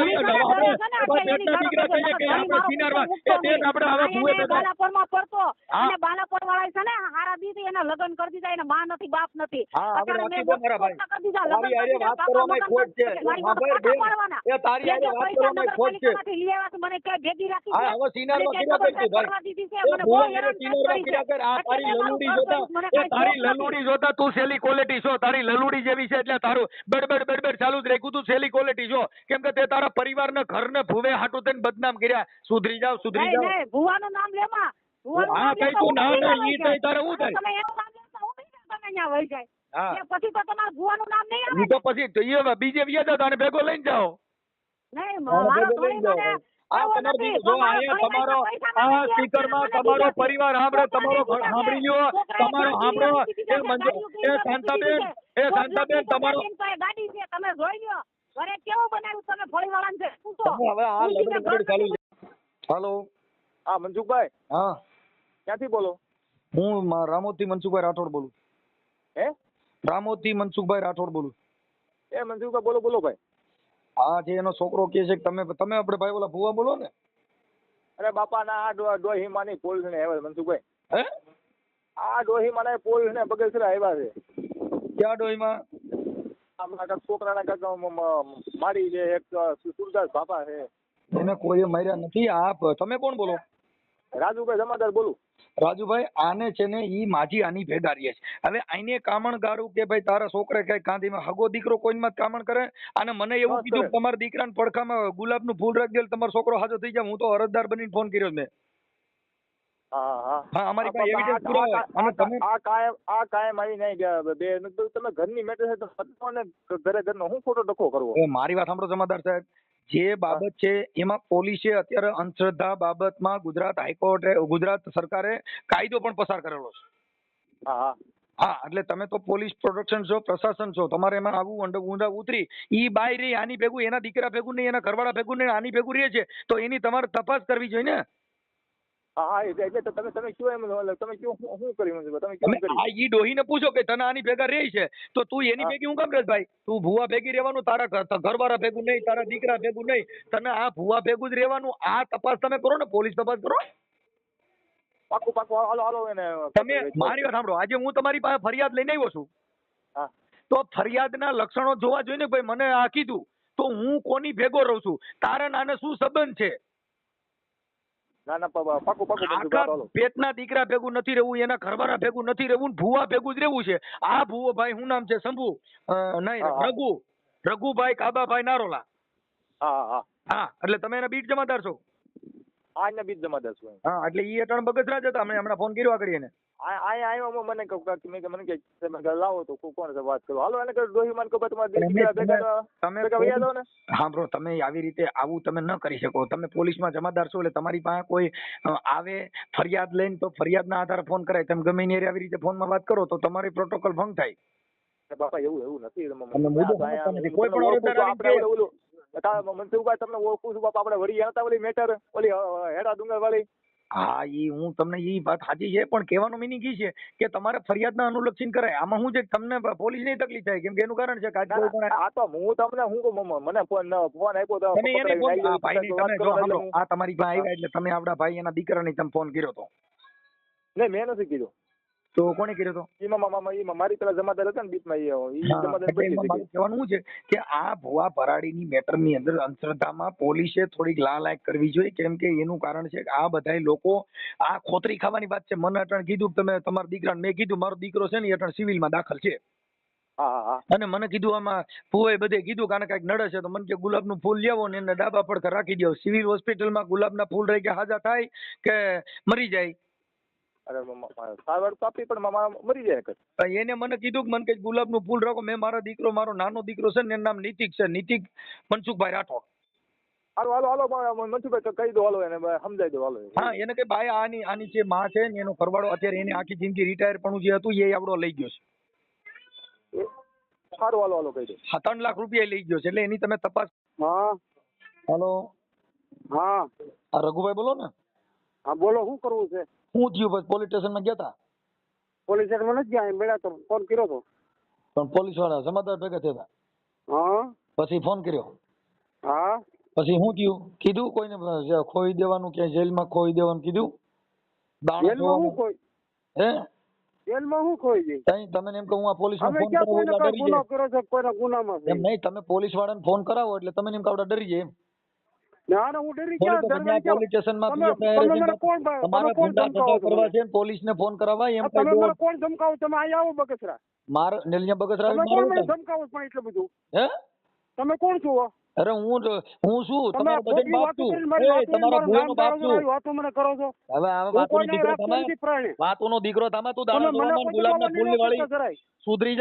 પેટના દીકરા કહીએ કે આપણે સિનારવા એ બેન આપણે હવે ભૂવે ભેગા બાલાપોરમાં પડતો હા. અને બાલાપોર વાળા છે ને હારા દીધી એના લગ્ન કરી દીધા. એને માં નથી બાપ નથી. હા, હવે અત્યારે રાખી મેં દો મારા ભાઈ. કરી દીધા, તારી લગ્ન હારે કરી વાત દીધા, કરવામાં ખોટ છે. મારી હા, પાસે બેન. પાડવાના. એ તારી હારે વાત પૈસા કરવામાં ખોટ છે. નગરપાલિકામાંથી લઈ આવ્યા છે, મને ક્યાંય ભેગી રાખી હા છે. હવે સિનારવા મને કર્યા ક્યાંય કરતી ભાઈ. કરવા દીધી છે. એ મને બહુ ભૂવા હારે હેરાન સિનારવા કરી છે. કર્યા કર. આ તારી એટલે લલુડી મારું જોતા ઘર મને એ કાંઈ તારી શોખ નથી. લલુડી જોતા તું સેલી ક્વોલિટી છો. તારી લલુડી જેવી છે એટલે તારું બડ ચાલુ જ રાખ્યું. તું સેલી ક્વોલિટી છો. કેમ કે તે તારા પરિવારને ઘરને ભૂવે હાટું થઈને બદનામ કર્યા. સુધરી જાવ સુધરી નહીં, જાવ. નહીં, ભુવાનું નામ લેમાં. ભુવાનું હા નામ કઈ લેતા તું હું ના બીજા ના ઈ વહી તઈ જાય. તારે શું થાય? તમે એનું નામ લેતા હું બીજા તમે અહીંયા વહી જાય. હા કે પછી તો તમારું ભુવાનું નામ નહીં આવે ઈ તો પછી તો ઈ બીજે વ્યાજા તારે ભેગો લઈને જાઓ. નહીં. હા, મારો ભેગો લઈને ધણી જાઓ. મને આ એવો તમારો નથી. જો અહીંયા તમારો આ સ્પીકરમાં તમારો પરિવાર સાંભળે. તમારો સાંભળી લ્યો. તમારો સાંભળો. એ મંજુ એ શાંતાબેન તમારો ગાડી છે તમે જોઈ લ્યો. ઘરે કેવું બનાવ્યું તમે ફળીવાળાને છે શું તો? તમે હવે આ લગડ ચાલુ છે. હાલો હા મનસુખભાઈ હા ક્યાંથી બોલો? હું રામોદથી મનસુખભાઈ રાઠોડ બોલું. હે રામોદથી મનસુખભાઈ રાઠોડ બોલું. એ મનસુખભાઈ બોલો બોલો ભાઈ. હા જે એનો છોકરો કહે છે કે તમે આપણે ભાઈ ઓલા ભુવા બોલો ને. અરે બાપા ના આ ડોહી માની પોલીસ ને હવે મનસુખભાઈ હે આ ડોહી મને પોલીસ ને બગસરા આવ્યા છે. ક્યાં ડોહીમાં? હમણાં કાંઈક છોકરાને કાંઈક મારી છે, એક સુરદાસ બાપા છે. એને કોઈએ માર્યા નથી. આપ તમે કોણ બોલો? રાજુભાઈ જમાદાર બોલું. રાજુભાઈ, આને છે ને ઈ માજી આની ભેગા રહે છે. હવે આઈને કામણ ગારું કે ભાઈ તારા છોકરે કઈ કાંધીમાં હગો દીકરો કોઈમાં કામણ કરે, અને મને એવું હા, કીધું કરે. કે તમારા દીકરાને પડખામાં ગુલાબનું ફૂલ રાખી દે, તમારો છોકરો હાજો થઈ જાય. હું તો અરજદાર બનીને ફોન કર્યો મેં. હા, અમારી પાસે એવિડન્સ પુરાવા છે. અને તમે આ કાયમ આવી નહીં ગયા બે તમે ઘરની મેટર છે તો પત્નીઓને ઘરે ઘરનો હું ખોટો ડખો કરવો. એ મારી વાત સાંભળો જમાદાર સાહેબ, જે બાબત છે એમાં પોલીસે અત્યારે અંધશ્રદ્ધા બાબતમાં ગુજરાત હાઈકોર્ટે, ગુજરાત સરકારે કાયદો પણ પસાર કરેલો છે. હા હા, એટલે તમે તો પોલીસ પ્રોટેક્શન છો, પ્રશાસન છો, તમારે એમાં આવું ઊંડા ઉતરી ઈ બાય રહી આની ભેગું, એના દીકરા ભેગું નહીં, એના ઘરવાળા ભેગું નહીં, આની ભેગું રહે છે, તો એની તમારે તપાસ કરવી જોઈએ ને. હા એટલે તમે કયો એમ તમે કયો શું કર્યું તમે કેમ કર્યું? આ ઈ ડોહીને પૂછો કે તને આની ભેગા રહી છે તો તું એની ભેગી હું કામ રહે ભાઈ? તું ભુવા ભેગી રહેવાનું, તારા ઘરવાળા ભેગું નહીં, તારા દીકરા ભેગું નહીં, તને આ ભુવા ભેગું જ રહેવાનું. આ તપાસ તમે કરો ને, પોલીસ તપાસ કરો. પાકું હાલો એને તમે મારી વાત સાંભળો, આજે હું તમારી પાસે ફરિયાદ લઈને આવ્યો છું. હા. તો ફરિયાદના લક્ષણો જોવા જોઈએ ને. ભાઈ મને આ કીધું તો હું કોની ભેગો રહું છું, તારા નાને શું સંબંધ છે? ના પાકું આખા પેટના દીકરા ભેગું નથી રહેવું, એના ઘરવાળા ભેગું નથી રહેવું, ભુવા ભેગું જ રહેવું છે. આ ભુવો ભાઈ શું નામ છે? શંભુ નહીં, રઘુભાઈ કાબાભાઈ નારોલા. હા, એટલે તમે એના બીટ જમાદાર છો? હા, એને બીજ જમાદાર છું. હા, એટલે ઈ અટણ બગસરા જ હતા. અમે હમણાં ફોન કર્યો આગળ એને. આવ્યો મને મને કે લાવો તો કોણ છે વાત કરો. હાલો એને ડોહી માન કહો તમારા દીકરા ભેગા ને. હા બ્રો, તમે આવી રીતે આવું તમે ન કરી શકો. તમે પોલીસમાં જમાદાર છો એટલે તમારી પાસે કોઈ આવે ફરિયાદ લઈને તો ફરિયાદના આધારે ફોન કરાય. તમે ગમે એને આવી રીતે ફોનમાં વાત કરો તો તમારી પ્રોટોકોલ ભંગ થાય. બાપા એવું નથી. કોઈ પણ અરજદાર આવી જાય. મનસુખભાઈ તમને ઓળખું છું બાપા, આપણે વળી હતા ઓલી મેટર ઓલી હેડા ડુંગર વાળી. હા, ઈ હું તમને ઈ વાત સાચી છે, પણ કહેવાનો મિનિંગ ઈ છે કે તમારે ફરિયાદના અનુલક્ષીને કરાય. આમાં શું છે તમને પોલીસની તકલીફ થાય, કેમ કે એનું કારણ છે કે આ તો હું તમને મને ફોન આપ્યો તો તમે એને ફોન ભાઈને તમે જો સાંભળો, આ તમારી પાસે આવ્યા એટલે તમે આપડા ભાઈ એના દીકરાને તમે ફોન કર્યો તો? નહીં, મેં નથી કીધું. તો કોને કર્યો તો? એમાં મારી પેલા જમાદાર હતા ને બીટમાં મારું કહેવાનું છે કે આ ભુવા ભરાડીની મેટરની અંદર અંધશ્રદ્ધામાં પોલીસે થોડીક લાલાયક કરવી જોઈએ, કેમ કે એનું કારણ છે કે આ બધા લોકો આ ખોતરી ખાવાની વાત છે. મને અટણ કીધું કે તમે તમારા દીકરાને, મેં કીધું મારો દીકરો છે ને અટણ સિવિલમાં દાખલ છે. અને મને કીધું આમાં ભુવાએ બધે કીધું કે આને કઈક નડે છે તો મને કે ગુલાબનું ફૂલ લેવો ને એને ડાબા પડખે રાખી દો. સિવિલ હોસ્પિટલમાં ગુલાબના ફૂલ રહી ગયા હાજા થાય કે મરી જાય? અરે સારવાર તો આપી પણ મરી જાય. એને મને કીધું કે મને કઈ ગુલાબનું ફૂલ રાખો. મેં મારો દીકરો, મારો નાનો દીકરો છે ને એનું નામ નીતિક છે, નીતિક મનસુખભાઈ રાઠોડ. હાલો મનસુખભાઈ કહી દો, હાલો એને સમજાઈ દો. હાલો હા, એને કે ભાઈ આની જે માં છે ને એનો ઘરવાળો અત્યારે એને આખી જિંદગી રિટાયર પણ જે હતું એ આવડો લઈ ગયો છે. સારું, હાલો કહી દો. 3 લાખ રૂપિયા લઈ ગયો છે, એટલે એની તમે તપાસ. હા હાલો. હા, આ રઘુભાઈ બોલો ને? હા બોલો, શું કરવું છે? શું થયું? બસ પોલીસ સ્ટેશનમાં ગયા હતા? પોલીસ સ્ટેશનમાં નથી ગયા, મેળા તો ફોન કર્યો હતો પણ પોલીસ વાળા જમાદાર ભેગા થયા હતા. હા, પછી ફોન કર્યો. હા, પછી શું થયું? કીધું કોઈને ખોઈ દેવાનું, કે જેલમાં ખોઈ દેવાનું કીધું? જેલમાં હું ખોઈ? હે, જેલમાં હું ખોઈ જઈ? કઈ તમે એમ કે હું આ પોલીસમાં અમે ફોન ક્યાં કરાવું કોઈને એટલે કાંઈ ડરી ગુનો જાય? કર્યો છે, કોઈના ગુનામાં છે? એમ નહીં, તમે પોલીસ વાળાને ફોન કરાવો એટલે તમે એમ કે આવડા ડરી જાય એમ. ના ના, હું ડરી ગયા. પોલીસ સ્ટેશનમાં તમે મને કોણ તમારા તમે કોણ ગુંડા ધમકાવો છો? કરવા છે, પોલીસને ફોન કરાવવા એમ તમે કઈ મને કોણ ધમકાવો? તમે અહીંયા આવો બગસરા. માર નેલિયા બગસરા તમે કોણ મને ધમકાવો પણ એટલું બધું? હે, તમે કોણ છો? અરે હું શું તમે તમારો બધે ખોટી બાપ વાતો છું. કરીને મારી વાતો કરીને તમારા મારું ભૂવાનો નામ બાપ કરો છો, છું. વાતો મને કરો છો. હવે આ હું વાતોનો કોઈને દીકરો રાખતો તમે, નથી પ્રાણી. વાતોનો દીકરો તમે, તું તમે દાણા મને જોવામાં કોઈ ગુલાબના જવાબ ફૂલની નહીં વાળી. આપતા જરાય. સુધરી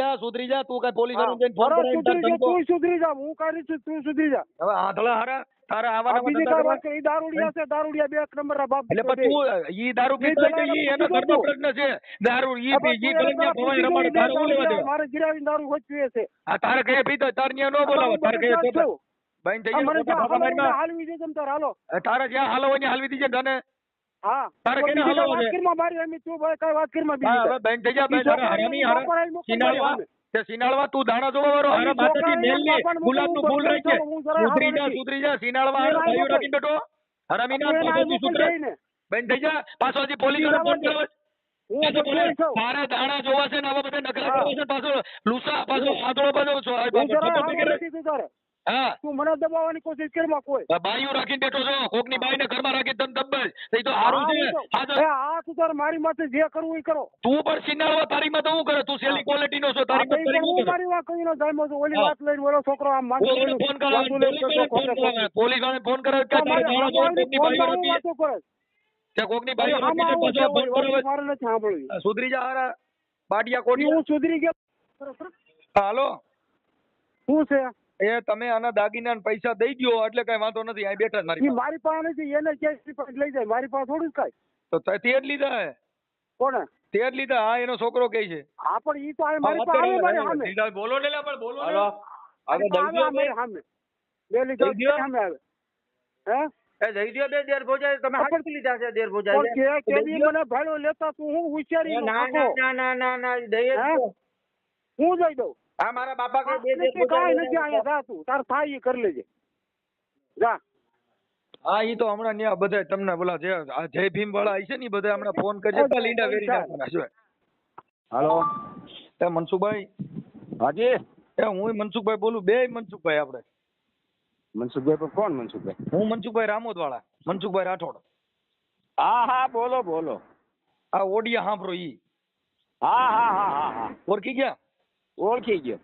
જા તું કઈ પોલીસ વાળાને જઈને ફોન અરે કરાવીને તાર સુધરી જા, ધમકો. તું સુધરી જા. હું કાઢી છું, તું સુધરી જા. હવે આંધળા હારા તારા આવા આ નવા બીજી ધંધા કાંઈ કરવા. વાત કરી, દારૂડિયા છે, દારૂડિયા બે એક નંબરના બાપ. એટલે પણ તું ઈ દારૂ પીતો હોય તો ઈ એનો ઘરનો પ્રશ્ન છે. દારૂ ઈ કલંગિયા ભવાઈ રમાડે, તારે હું લેવા દેવા? મારે ગિરાવીને દારૂ હોચવીએ છે. આ તારે કઈ પીતો હોય તારે ન્યા ન બોલાવે, તારે કઈ તો બેન થઈ મને ગયો જ્યાં ફાફા મારીમાં. હાલવી છે તમ તાર હાલો. તારે જ્યાં હાલો હોય હાલવી દીજે તને. હા, તારે તો કેને બીજી હાલવા વાત છે? કરીમાં મારી એમ તું ભાઈ કઈ વાત કરીમાં હા, બીજી હવે બેન થઈ જા, બેન તારે હરામી હારા સિનાળવા તે સિનાળવા તું દાણા જોવા વાળો હારા માતાજી મેલની ગુલાબનું ફૂલ રહી છે. સુધરી જા સિનાળવા હારા ભાઈઓ રાખીને બેઠો હરામી ના પાછળથી સુધરે. બેન થઈ જા, પાછો હજી પોલીસ વાળા ફોન કરે. હું બધું છું. તારે દાણા જોવા છે ને આવા બધા નખરા કરવા છે પાછો લુસા પાછો આંધળો પાછો છો તું જરા હારો નથી તું તારે. હા તું મને દબાવવાની કોશિશ કરમાં કોઈ બાઈઓ રાખીને બેઠો છો કોકની બાઈને ઘરમાં રાખી તને દબ્બજ એ તો હારું છે આ તો આ તું તારે મારી માથે જે કરવું એ કરો. તું પણ સિનાળવા તારી માં તો હું કરે તું સેલી ક્વોલિટી નો છો તારી માં કરી હું મારી વાત કહીને જામ્યો છું. ઓલી વાત લઈને ઓલો છોકરો આમ માંગે ઓલું ફોન કરાવે વાતું લઈને કરતો ખોટે. પોલીસ વાળાને ફોન કરાવે કે તારે દાણા જોવા કોકની બાઈઓ ફોનમાં રાખી વાતો કરે. કે કોકની બાઈઓ આમાં રાખી આવું પાછો છે, ફોન કરાવે મારે નથી સાંભળવી. સુધરી જા હારા બાટિયા ઈ કોટી હું સુધરી ગયો. હાલો શું છે એ તમે આના દાગીના ને પૈસા દઈ દ્યો એટલે કઈ વાંધો નથી અહીં બેઠા જ મારી ઈ મારી પાસે નથી. એને ક્યાંય લઈ જાય મારી પાસે થોડું જ કાંઈ. પાસે. તો તે જ લીધા હે કોને તે જ લીધા હા એનો છોકરો કહે છે હા પણ ઈ તો આ મારી પાસે આવે મારી સામે. સીધા બોલો ને લા, પણ બોલો ને. હાલો મારી પાસે આવે મારી સામે. બે લીધો દઈ દ્યો. સામે આવે. હે એ દઈ દ્યો બે દેર ભોજાય તમે પણ- હાથ લીધા છે દેર પણ ભોજાય કે દી મને ભાડો લેતા તું હું હોશિયારી નો ના આખો. ના ના ના ના દઈ જ હે? દ્યો. હું જઈ દઉં. આ મારા બાપા કે બે દેર નથી કાંઈ નથી ભોજાય અહીંયા. જા તું તાર થાય ઈ કરી લેજે. જા. હા ઈ તો હમણાં ન્યા બધા તમને બોલા જે આ જય ભીમ વાળા છે ને ઈ બધા હમણાં ફોન કરજે તો લીંડા વેરી નાખવાના છે. હાલો એ મનસુખભાઈ હાજી એ હું મનસુખભાઈ બોલું બે મનસુખભાઈ આપણે મનસુખભાઈ પણ કોણ મનસુખભાઈ? હું મનસુખભાઈ રામોદ વાળા મનસુખભાઈ રાઠોડ હા હા બોલો બોલો. આ ઓડિયા સાંભળો ઈ હા હા હા હા હા ઓળખી ગયા. ઓળખી ગયો.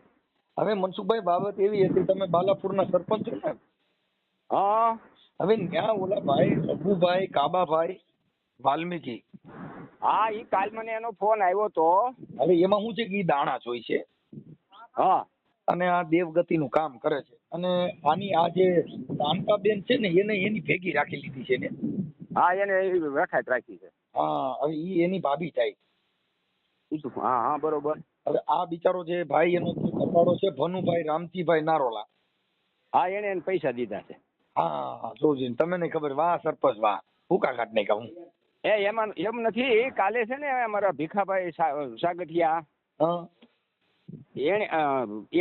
હવે મનસુખભાઈ બાબત એવી હતી તમે બાલાપુરના સરપંચ છો ને હા હવે ત્યાં ઓલા ભાઈ રઘુભાઈ કાબાભાઈ વાલ્મીકી હા ઈ કાલ મને એનો ફોન આવ્યો તો. હવે એમાં શું છે કે ઈ દાણા જોઈ છે હા અને આ દેવગતિનું કામ કરે છે અને આની આ જે શાંતાબેન છે ને એને એની ભેગી રાખી લીધી છે ને હા એને એવી વખાત રાખી છે. હા હવે ઈ એની ભાભી થાય. ઈ તો હા હા બરોબર. હવે આ બિચારો જે ભાઈ એનો જે કપાળો છે ભનુભાઈ રામજીભાઈ નારોલા હા એને પૈસા દીધા છે. હા જોજી તમને નહીં ખબર વાહ સરપંચ વાહ ભૂકા કાઢ નહીં કહું. એમાં એમ નથી. કાલે છે ને અમારા ભીખાભાઈ સાગઠિયા હા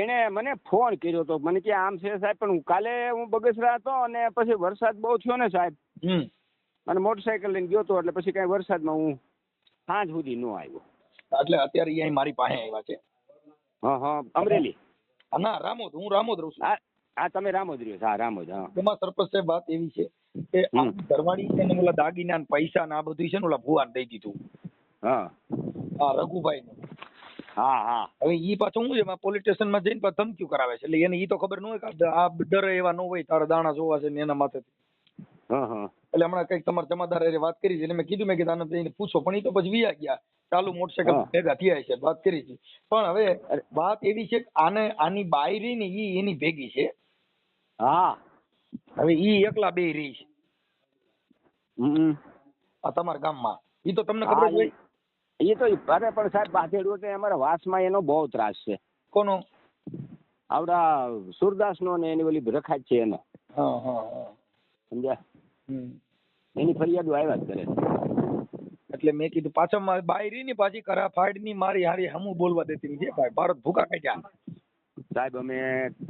એને મને ફોન કર્યો તો. મને કે આમ છે સાહેબ પણ કાલે હું બગસરા હતો અને પછી વરસાદ બહુ થયો ને સાહેબ અને મોટરસાયકલ લઈને ગયો તો એટલે પછી કઈ વરસાદમાં હું સાંજ સુધી ન આવ્યો. એટલે અત્યારે ઈ અહીં મારી પાસે આવ્યા છે. હા હા અમરેલી. ના રામોદ હું રામોદ રહું છું. હા હા તમે રામોદ રહ્યો. હા રામોદ. હા એમાં સરપંચ સાહેબ વાત એવી છે કે આ ઘરવાળી છે ને ઓલા દાગીના ને પૈસા ને આ બધું છે ને ઓલા ભુવાને દઈ દીધું. હા હા રઘુભાઈ ને હા હા હવે ઈ પાછું શું છે એમાં પોલીસ સ્ટેશન માં જઈને પાછું ધમકીઓ કરાવે છે એટલે એને ઈ તો ખબર ન હોય કે આ ડરે એવા ન હોય તારા દાણા જોવા છે ને એના માથે હા હા એટલે હમણાં કઈક તમારા જમાદાર હારે વાત કરી છે એટલે મેં કીધું કે આને જઈને પૂછો પણ ઈ તો પછી વિયા ગયા ચાલુ મોટરસાયકલ હા. ભેગા થયા છે વાત કરી છે પણ હવે વાત એવી છે કે આની બાઈ રહી ને ઈ એની ભેગી છે. હા હવે ઈ એકલા બે રહી છે હમ આ તમારા ગામમાં ઈ તો તમને હા, ખબર જ હોય. એ તો અરે પણ સાહેબ બાધેડું એટલે અમારા વાસમાં એનો બહુ ત્રાસ છે. કોનો? આવડા સુરદાસનો ને એની ઓલી રખાત છે એનો. હા હા હા સમજ્યા? હમ. એની ફરિયાદો આવ્યા જ કરે. એટલે મેં કીધું પાછા મારી બાઈ રહી ને પાછી કરા ફાડ ની મારી હારી હમું બોલવા દેતી નથી ભાઈ ભારત ભૂકા કાઢ્યા. સાહેબ અમે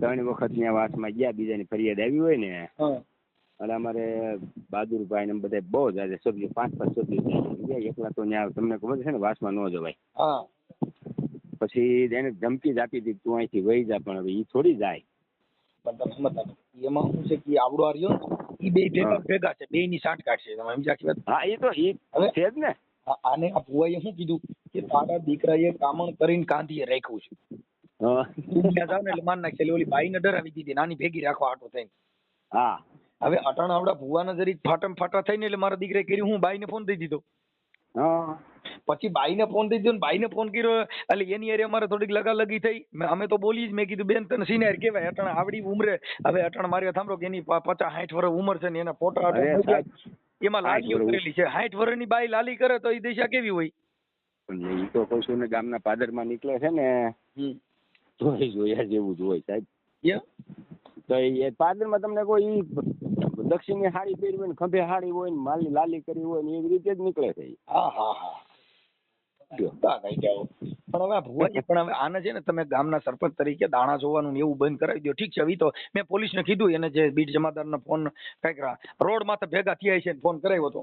3 વખત ત્યાં વાસમાં ગયા. બીજાની ફરિયાદ આવી હોય ને હા એટલે અમારે બહાદુરભાઈ ને બધા બહુ જ આજે સભ્યો 5-5 સભ્યો છે. એકલા તો ત્યાં તમને ખબર છે ને વાસમાં ન જવાય. હા પછી એને ધમકી જ આપી દીધી તું અહીંથી વહી જા પણ હવે ઈ થોડી જાય. પણ તમે સમજતા નથી. એમાં શું છે કે આવડો આ રહ્યો ને ઈ બે ભેગા છે બે ની સાંઠગાંઠ છે તમે સમજ્યા કે વાત? હા એ તો ઈ હવે છે જ ને. આને આ ભુવાએ શું કીધું કે તારા દીકરાએ કામણ કરીને કાંધીએ રાખ્યું છે હા તું ત્યાં જાવ ને એટલે માન નાખશે એટલે ઓલી બાઈને ડરાવી દીધી નાની ભેગી રાખવા હાટો થઈને. હા હવે અટાણા આવડા ભુવાના જરીક ફાટમ ફાટા થઈને એટલે મારા દીકરાએ કર્યું હું બાઈને ફોન દઈ દીધો. હા પછી બાઈને ફોન દઈ દીધો ને બાઈને ફોન કર્યો એટલે એની હારે અમારે થોડીક લગાલગી થઈ. અમે તો બોલી જ મેં કીધું બેન તને સિનિયર કહેવાય અટાણા આવડી ઉંમરે હવે અટાણા મારી સાંભળો કે એની 50-60 વર્ષ ઉંમર છે ને એના ફોટા અરે સાહેબ એમાં લાલીઓ કરેલી છે. 60 વર્ષની બાઈ લાલી કરે તો એ દિશા કેવી હોય? પણ ઈ તો કહું છું ને ગામના પાદરમાં નીકળે છે ને જોયા જેવું જ હોય સાહેબ. તો એ પાદરમાં તમને કોઈ ઈ દક્ષિણની હાડી પહેરી હોય ને ખંભે હાડી હોય ને માલની લાલી કરી હોય ને એવી રીતે જ નીકળે છે. હા હા હા પણ હવે આ ભુવાજી પણ હવે આને છે ને તમે ગામના સરપંચ તરીકે દાણા જોવાનું ને એવું બંધ કરાવી દો. ઠીક છે હવે તો મેં પોલીસને કીધું એને જે બીટ જમાદારના ફોન કઈક રોડ માથે ભેગા થયા છે ફોન કરાવ્યો હતો.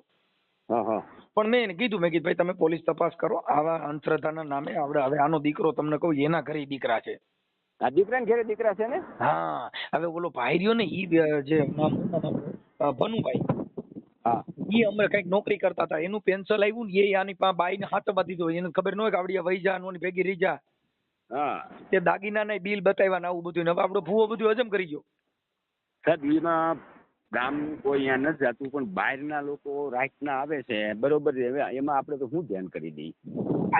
હા હા પણ મેં એને કીધું ભાઈ તમે પોલીસ તપાસ કરો, આવા અંધશ્રદ્ધાના નામે હવે આનો દીકરો તમને કહું એના ઘરે દીકરા છે. આ દીકરાને ઘરે દીકરા છે ને? હા, હવે ઓલો ભાઈ રહ્યો ને ઈ જે ભનુભાઈ, હા, ઈ અમે કઈક નોકરી કરતા હતા, એનું પેન્શન આવ્યું ને એ આની બાઈ ને હાથમાં દીધો, એને ખબર ન હોય કે આવડી વહી જા નો ભેગી રહી જા. હા, તે દાગીના ના બિલ બતાવ્યા ને આવું બધું, ને હવે આપણો ભૂવો બધું હજમ કરી ગયો. સાહેબ એમાં ગામ કોઈ અહીંયા નથી જતું, પણ બહારના લોકો રાતના આવે છે, બરોબર છે. હવે એમાં આપણે તો શું ધ્યાન કરી દઈએ?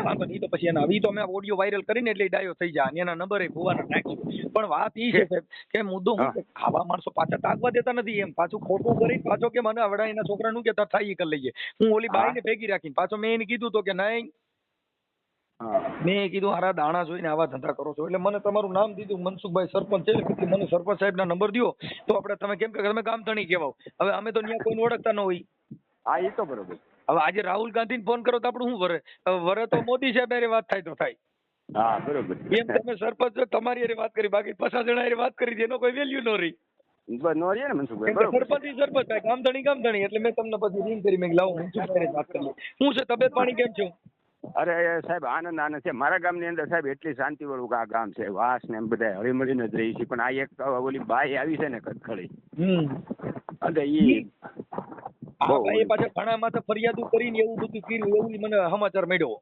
વાંધો નહીં, તો પછી એના આવી તો અમે ઓડિયો વાયરલ કરીને એટલે ડાયો થઈ જાય અને એના નંબર એ ભૂવાના નાખશું. પણ વાત ઈ છે સાહેબ કે મુદ્દો હું આવા માણસો પાછા તાકવા દેતા નથી, એમ પાછું ખોટું કરી પાછો કે મને આવડા એના છોકરાનું કે થાય કરી લઈએ. હું ઓલી બાઈને ભેગી રાખીને પાછો મેં એને કીધું તો કે નહીં, મેં કીધું હારા દાણા જોઈને આવા ધંધા કરો છો, એટલે મને તમારું નામ દીધું મનસુખભાઈ સરપંચ છે, એટલે મને સરપંચ સાહેબ ના નંબર દો તો આપણે તમે કેમ કે તમે ગામ ધણી કહેવાઓ. હવે અમે તો ત્યાં કોઈને ઓળખતા ન હોય. હા, એ તો બરોબર. હવે આજે રાહુલ ગાંધીને ફોન કરો તો આપણું શું વરે તો મોદી સાહેબ હારે વાત થાય તો થાય. હા, બરોબર. એમ તમે સરપંચ તમારી હારે વાત કરી, બાકી 50 જણા હારે વાત કરી એનો કોઈ વેલ્યુ ન રહી. નો રહે ને મનસુખભાઈ, સરપંચ થાય, ગામ ધણી એટલે મેં તમને પછી રિંગ કરી, મેં લાવો મનસુખભાઈ વાત કરી. શું છે તબિયત પાણી કેમ છે? અરે સાહેબ આનંદ છે. મારા ગામની અંદર સાહેબ એટલી શાંતિ વાળું આ ગામ છે, વાસ ને એમ બધા હળી મળીને જ રહી છે. પણ આ એક ઓલી બાઈ આવી છે ને કટખળી, અને ઈ પાછા ઘણા માથે ફરિયાદો કરીને એવું બધું કર્યું એવું મને સમાચાર મળ્યો.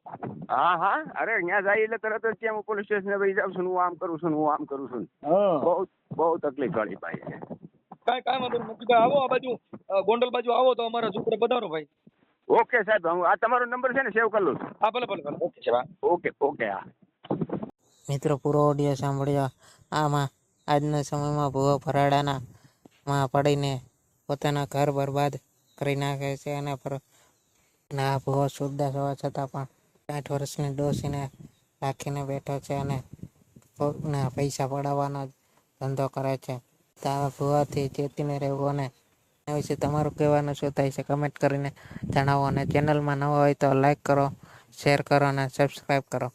હા, અરે ત્યાં જાય એટલે તરત જ ત્યાં પોલીસ સ્ટેશન વહી જાઉં છું, હું આમ કરું છું, હું આમ કરું છું. બહુ તકલીફ વાળી બાઈ છે. કાંઈ વાંધો નથી, આવો આ બાજુ ગોંડલ બાજુ આવો તો અમારા છોકરા પધારો ભાઈ. ઓકે સાહેબ, હું આ તમારો નંબર છે ને સેવ કરી લઉં છું. હા, ભલે. ઓકે. હા મિત્રો, પૂરો ઓડિયો સાંભળ્યો. આમાં આજના સમયમાં ભૂવો ફરાડાના માં પડીને પોતાના ઘર બરબાદ કરી નાખે છે, અને આ ભૂવો શુદ્ધ હોવા છતાં પણ 60 વર્ષની ડોસીને રાખીને બેઠો છે અને પૈસા પડાવવાનો ધંધો કરે છે. તો આ ભૂવાથી ચેતીને રહેવું, અને એના વિશે તમારું કહેવાનું શું થાય છે કમેન્ટ કરીને જણાવો, અને ચેનલમાં નવા હોય તો લાઈક કરો, શેર કરો અને સબસ્ક્રાઈબ કરો.